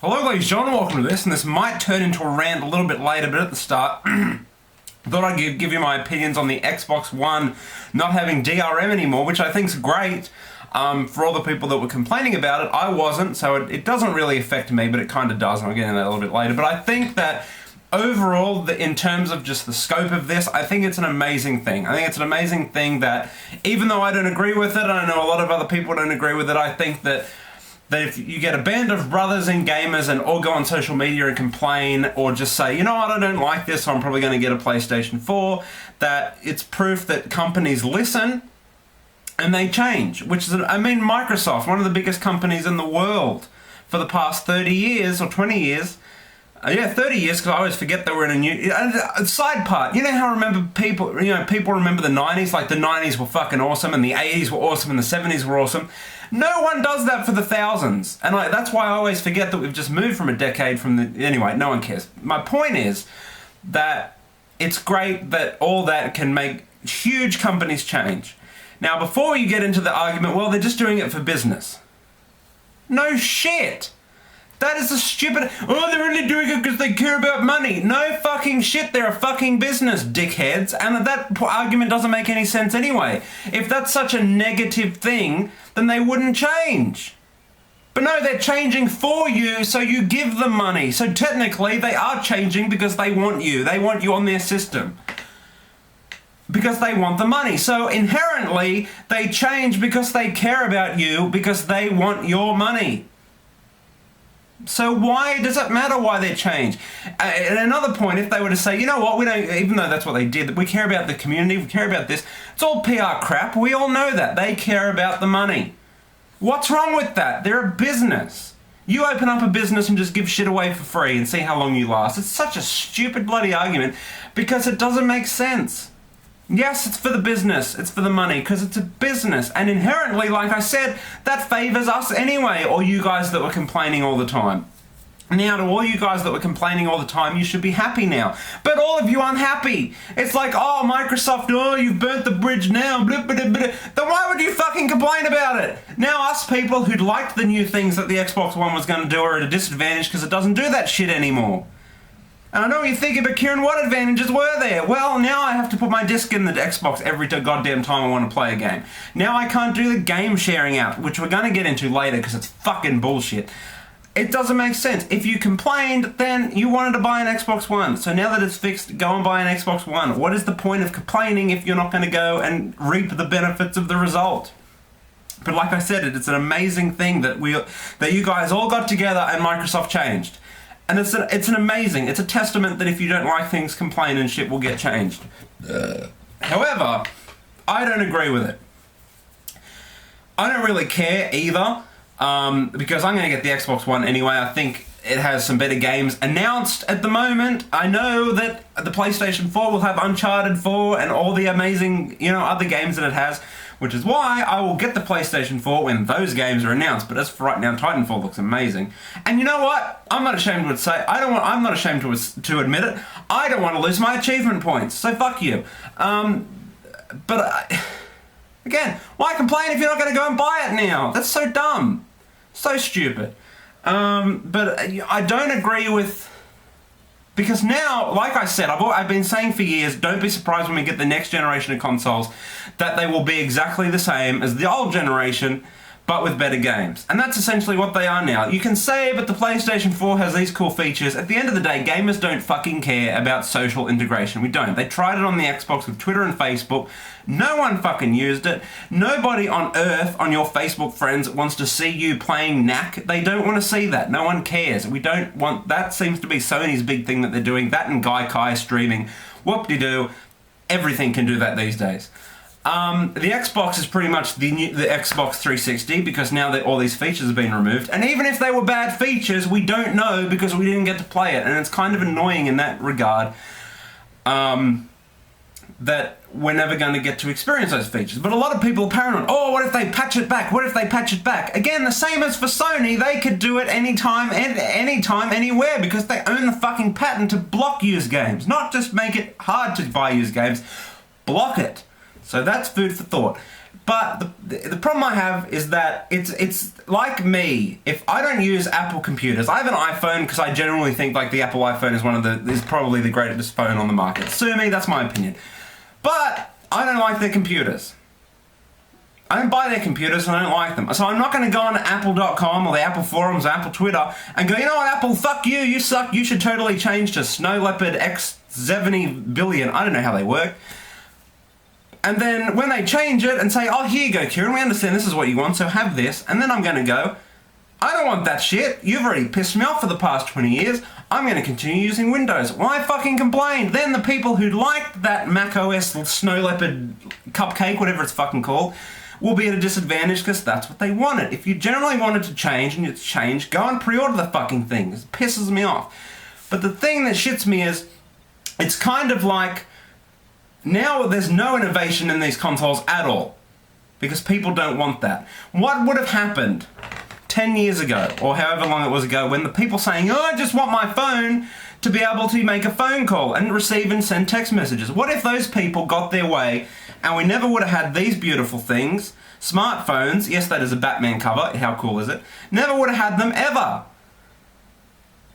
Hello ladies and gentlemen, welcome to this, and this might turn into a rant a little bit later, but at the start, thought I'd give you my opinions on the Xbox One not having DRM anymore, which I think's great for all the people that were complaining about it. I wasn't, so it doesn't really affect me, but it kind of does, and I'll get into that a little bit later. But I think that overall, in terms of just the scope of this, I think it's an amazing thing. I think it's an amazing thing that, even though I don't agree with it, and I know a lot of other people don't agree with it, I think that if you get a band of brothers and gamers and all go on social media and complain or just say, you know what, I don't like this, so I'm probably going to get a PlayStation 4, that it's proof that companies listen and they change. Which is, I mean, Microsoft, one of the biggest companies in the world for the past 30 years or 20 years, 30 years, because I always forget that we're in a new... side part, you know how people remember the 90s, like the 90s were fucking awesome, and the 80s were awesome, and the 70s were awesome. No one does that for the thousands, and that's why I always forget that we've just moved from a decade from the... Anyway, no one cares. My point is that it's great that all that can make huge companies change. Now, before you get into the argument, well, they're just doing it for business. No shit! That is a stupid... Oh, they're only doing it because they care about money. No fucking shit, they're a fucking business, dickheads. And that argument doesn't make any sense anyway. If that's such a negative thing, then they wouldn't change. But no, they're changing for you, so you give them money. So technically, they are changing because they want you. They want you on their system. Because they want the money. So inherently, they change because they care about you, because they want your money. So why does it matter why they change? And another point, if they were to say, you know what, we don't, even though that's what they did, we care about the community, we care about this, it's all PR crap, we all know that. They care about the money. What's wrong with that? They're a business. You open up a business and just give shit away for free and see how long you last. It's such a stupid bloody argument because it doesn't make sense. Yes, it's for the business, it's for the money, because it's a business, and inherently, like I said, that favours us anyway, or you guys that were complaining all the time. Now, to all you guys that were complaining all the time, you should be happy now. But all of you unhappy. It's like, oh, Microsoft, oh, you've burnt the bridge now, blah, blah, blah, blah. Then why would you fucking complain about it? Now, us people who'd liked the new things that the Xbox One was going to do are at a disadvantage because it doesn't do that shit anymore. And I know what you're thinking, but Kieran, what advantages were there? Well, now I have to put my disc in the Xbox every goddamn time I want to play a game. Now I can't do the game sharing out, which we're going to get into later because it's fucking bullshit. It doesn't make sense. If you complained, then you wanted to buy an Xbox One. So now that it's fixed, go and buy an Xbox One. What is the point of complaining if you're not going to go and reap the benefits of the result? But like I said, it's an amazing thing that you guys all got together and Microsoft changed. And it's an amazing, it's a testament that if you don't like things, complain and shit will get changed. However, I don't agree with it. I don't really care either, because I'm going to get the Xbox One anyway. I think it has some better games announced at the moment. I know that the PlayStation 4 will have Uncharted 4 and all the amazing, other games that it has, which is why I will get the PlayStation 4 when those games are announced. But as for right now, Titanfall looks amazing. And you know what? I'm not ashamed to say. I'm not ashamed to admit it. I don't want to lose my achievement points. So fuck you. Again, why complain if you're not going to go and buy it now? That's so dumb, so stupid. But I don't agree with. Because now, like I said, I've been saying for years, don't be surprised when we get the next generation of consoles that they will be exactly the same as the old generation, but with better games. And that's essentially what they are now. You can say, but the PlayStation 4 has these cool features. At the end of the day, gamers don't fucking care about social integration. We don't. They tried it on the Xbox with Twitter and Facebook. No one fucking used it. Nobody on earth, on your Facebook friends, wants to see you playing Knack. They don't want to see that. No one cares. We don't want... That seems to be Sony's big thing that they're doing. That and Gaikai streaming. Whoop-de-doo. Everything can do that these days. The Xbox is pretty much the Xbox 360 because now that all these features have been removed. And even if they were bad features, we don't know because we didn't get to play it. And it's kind of annoying in that regard that we're never going to get to experience those features. But a lot of people are paranoid. Oh, what if they patch it back? What if they patch it back? Again, the same as for Sony. They could do it anytime, anywhere because they own the fucking patent to block used games. Not just make it hard to buy used games. Block it. So that's food for thought. But the problem I have is that it's like me. If I don't use Apple computers, I have an iPhone because I generally think like the Apple iPhone is probably the greatest phone on the market. Sue me, that's my opinion. But I don't like their computers. I don't buy their computers and I don't like them. So I'm not going to go on apple.com or the Apple forums or Apple Twitter and go, you know what, Apple, fuck you, you suck, you should totally change to Snow Leopard X70 billion. I don't know how they work. And then when they change it and say, oh, here you go, Kieran, we understand this is what you want, so have this. And then I'm going to go, I don't want that shit. You've already pissed me off for the past 20 years. I'm going to continue using Windows. Why fucking complain? Then the people who liked that Mac OS Snow Leopard cupcake, whatever it's fucking called, will be at a disadvantage because that's what they wanted. If you generally wanted to change and it's changed, go and pre-order the fucking thing. It pisses me off. But the thing that shits me is, it's kind of like, now there's no innovation in these consoles at all. Because people don't want that. What would have happened 10 years ago, or however long it was ago, when the people saying, oh, I just want my phone to be able to make a phone call and receive and send text messages? What if those people got their way and we never would have had these beautiful things, smartphones, yes, that is a Batman cover, how cool is it? Never would have had them ever.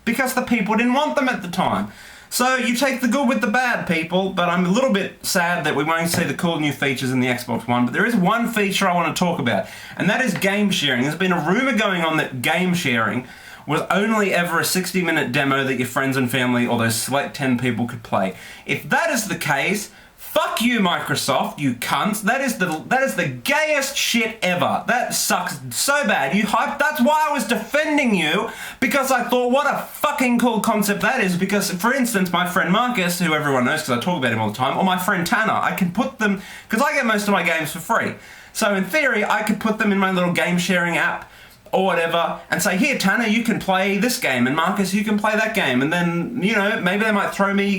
Because the people didn't want them at the time. So you take the good with the bad, people, but I'm a little bit sad that we won't see the cool new features in the Xbox One, but there is one feature I want to talk about, and that is game sharing. There's been a rumor going on that game sharing was only ever a 60-minute demo that your friends and family or those select 10 people could play. If that is the case, fuck you, Microsoft, you cunts. That is the gayest shit ever. That sucks so bad. You hyped. That's why I was defending you, because I thought, what a fucking cool concept that is. Because, for instance, my friend Marcus, who everyone knows because I talk about him all the time, or my friend Tanner, I can put them, because I get most of my games for free. So in theory, I could put them in my little game sharing app or whatever, and say, here, Tanner, you can play this game, and Marcus, you can play that game, and then, you know, maybe they might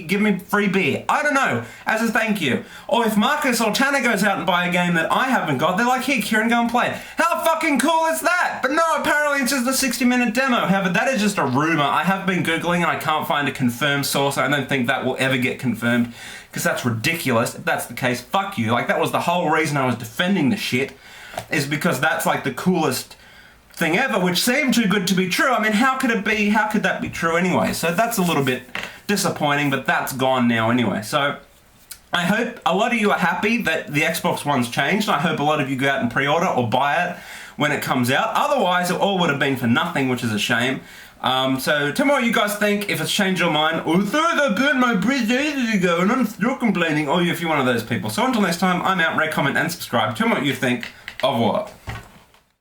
give me free beer. I don't know, as a thank you. Or if Marcus or Tanner goes out and buy a game that I haven't got, they're like, here, Kieran, go and play it. How fucking cool is that? But no, apparently it's just a 60-minute demo. However, that is just a rumor. I have been Googling and I can't find a confirmed source. I don't think that will ever get confirmed, because that's ridiculous. If that's the case, fuck you. Like, that was the whole reason I was defending the shit, is because that's like the coolest thing ever, which seemed too good to be true. I mean, how could that be true anyway? So that's a little bit disappointing, but that's gone now anyway. So I hope a lot of you are happy that the Xbox One's changed. I hope a lot of you go out and pre-order or buy it when it comes out. Otherwise, it all would have been for nothing, which is a shame. So tell me what you guys think, if it's changed your mind. Although I got my bridge ages ago and I'm still complaining, or if you're one of those people. So until next time, I'm out, rate, comment and subscribe. Tell me what you think. Au revoir.